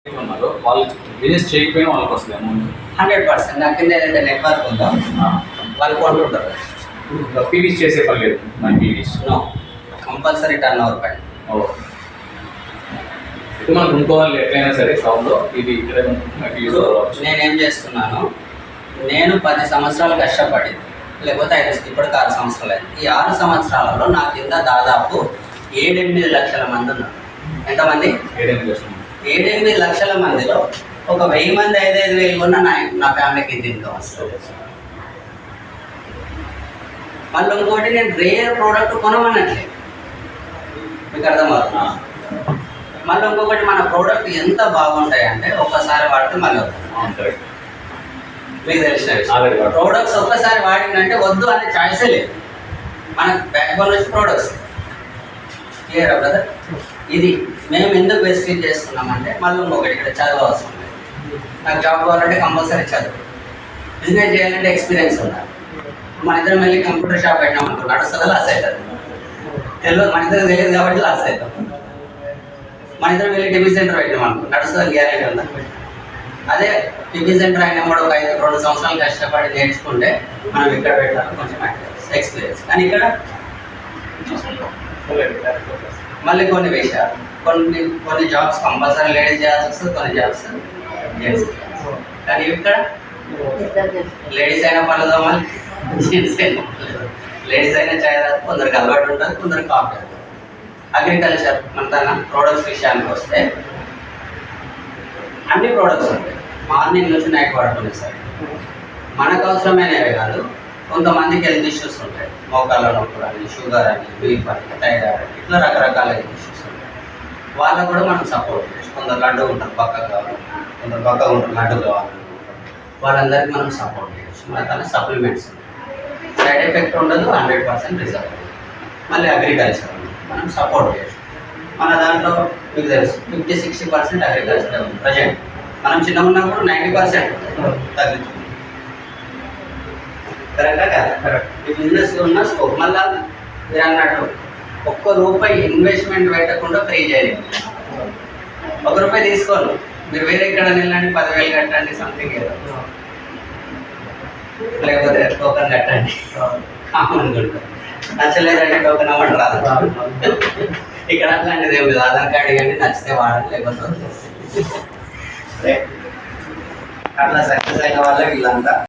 ఉన్నారు వాళ్ళు బిజినెస్ చేయకపోయినా వాళ్ళకి వస్తుంది అమౌంట్ 100%. నా కింద ఏదైతే నెట్వర్క్ ఉందో వాళ్ళు కొంటుంటారు. పీవీస్ చేసే పని లేదు మన పీవీస్ నో, కంపల్సరీ టర్న్ ఓవర్ పైన. ఇది మనం కొనుక్కోవాలి ఎట్లయినా సరే షాప్లో ఇది ఇక్కడ నేనేం చేస్తున్నాను, నేను 10 సంవత్సరాలు కష్టపడి లేకపోతే 5 ఇప్పటికి 6 సంవత్సరాలు అయింది. ఈ 6 సంవత్సరాలలో నా కింద దాదాపు 7-8 లక్షల మంది ఉన్నారు. ఎంతమంది? 7-8 లక్షల మందిలో ఒక 1000 మంది 5-5 వేలు కొన్నా నా ఫ్యామిలీకి ఇంత ఇన్కమ్ వస్తుంది. మళ్ళీ ఇంకోటి, నేను రేర్ ప్రోడక్ట్ కొనమన్నట్లే, మీకు అర్థమవుతుందా? మళ్ళీ ఇంకొకటి, మన ప్రోడక్ట్ ఎంత బాగుంటాయి అంటే ఒక్కసారి వాడితే మళ్ళీ వస్తుంది. మీకు తెలిసిన ప్రోడక్ట్స్ ఒక్కసారి వాడిందంటే వద్దు అనే ఛాయిసే లేదు. మనకు బ్యాక్ బోన్ వచ్చి ప్రోడక్ట్స్. క్లియరా బ్రదర్? ఇది మేము ఎందుకు వెస్టింగ్ చేస్తున్నామంటే మళ్ళీ ఇంకొకటి, ఇక్కడ చదువు అవసరం లేదు. నాకు జాబ్ కావాలంటే కంపల్సరీ చదువు, బిజినెస్ చేయాలంటే ఎక్స్పీరియన్స్ ఉండాలి. మన ఇద్దరం వెళ్ళి కంప్యూటర్ షాప్ పెట్టినాం అనుకో, నడుస్తుందా? లాస్ అవుతుంది. తెలియదు, మన ఇద్దరు తెలియదు కాబట్టి లాస్ అవుతాం. మన ఇద్దరం వెళ్ళి టిఫిన్ సెంటర్ పెట్టినాం అనుకో, నడుస్తుంది, గ్యారెంటీ ఉందా? అదే టిఫిన్ సెంటర్ అయినా కూడా ఒక 2 సంవత్సరాలు కష్టపడి నేర్చుకుంటే మనం ఇక్కడ పెట్టాలి, కొంచెం ఎక్స్పీరియన్స్. కానీ ఇక్కడ మళ్ళీ కొన్ని విషయాలు, కొన్ని జాబ్స్ కంపల్సరీ లేడీస్ చేయాల్సి వస్తుంది, కొన్ని జాబ్స్ జెంట్స్. కానీ ఇక్కడ లేడీస్ అయినా పర్లేదు, మళ్ళీ జెంట్స్ అయినా పర్లేదు. లేడీస్ అయినా చాయ్ రాదు, కొందరికి అలవాటు ఉంటుంది, కొందరికి కాఫీ. అగ్రికల్చర్ మన తన ప్రోడక్ట్స్ విషయానికి వస్తే అన్ని ప్రోడక్ట్స్ ఉంటాయి, మార్నింగ్ నుంచి నైట్ వరకు ఉన్నాయి సార్. మనకు అవసరమైనవే కాదు, కొంతమందికి హెల్త్ ఇష్యూస్ ఉంటాయి, మోకాళ్ళ నొప్పులు అని, షుగర్ అని, బీపీ అని, థైరాయిడ్ అని, ఇట్లా రకరకాల హెల్త్ ఇష్యూస్ ఉంటాయి. వాళ్ళకు కూడా మనం సపోర్ట్ చేయొచ్చు. కొందరు లడ్డు ఉంటారు, పక్కకు కావాలి, కొందరు పక్కకు ఉంటారు, లడ్డు కావాలి, వాళ్ళందరికీ మనం సపోర్ట్ చేయొచ్చు. మన తన సప్లిమెంట్స్ సైడ్ ఎఫెక్ట్ ఉండదు, 100% రిజల్ట్. మళ్ళీ అగ్రికల్చర్ మనం సపోర్ట్ చేయొచ్చు. మన దాంట్లో మీకు తెలుసు 50-60% అగ్రికల్చర్ ఉంది ప్రజెంట్. మనం చిన్నగా ఉన్నప్పుడు 90% తగ్గుతుంది. కరెక్టా కదా? ఈ బిజినెస్లో ఉన్న స్కోప్. మళ్ళీ మీరు అన్నట్టు ₹1 ఇన్వెస్ట్మెంట్ పెట్టకుండా ఫ్రీ చేయలేదు. ₹1 తీసుకోను, మీరు వేరే ఎక్కడ వెళ్ళండి, 10,000 కట్టండి, సంథింగ్ ఏదో, లేకపోతే టోకన్ కట్టండి, కామన్ ఉంటుంది. నచ్చలేదంటే టోకన్ అవ్వండి రాదు. ఇక్కడ అట్లాంటిది ఏమి లేదు. ఆధార్ కార్డు ఇవ్వండి, నచ్చితే వాడండి, లేకపోతే అట్లా సక్సెస్ అయిన వాళ్ళకి వీళ్ళంతా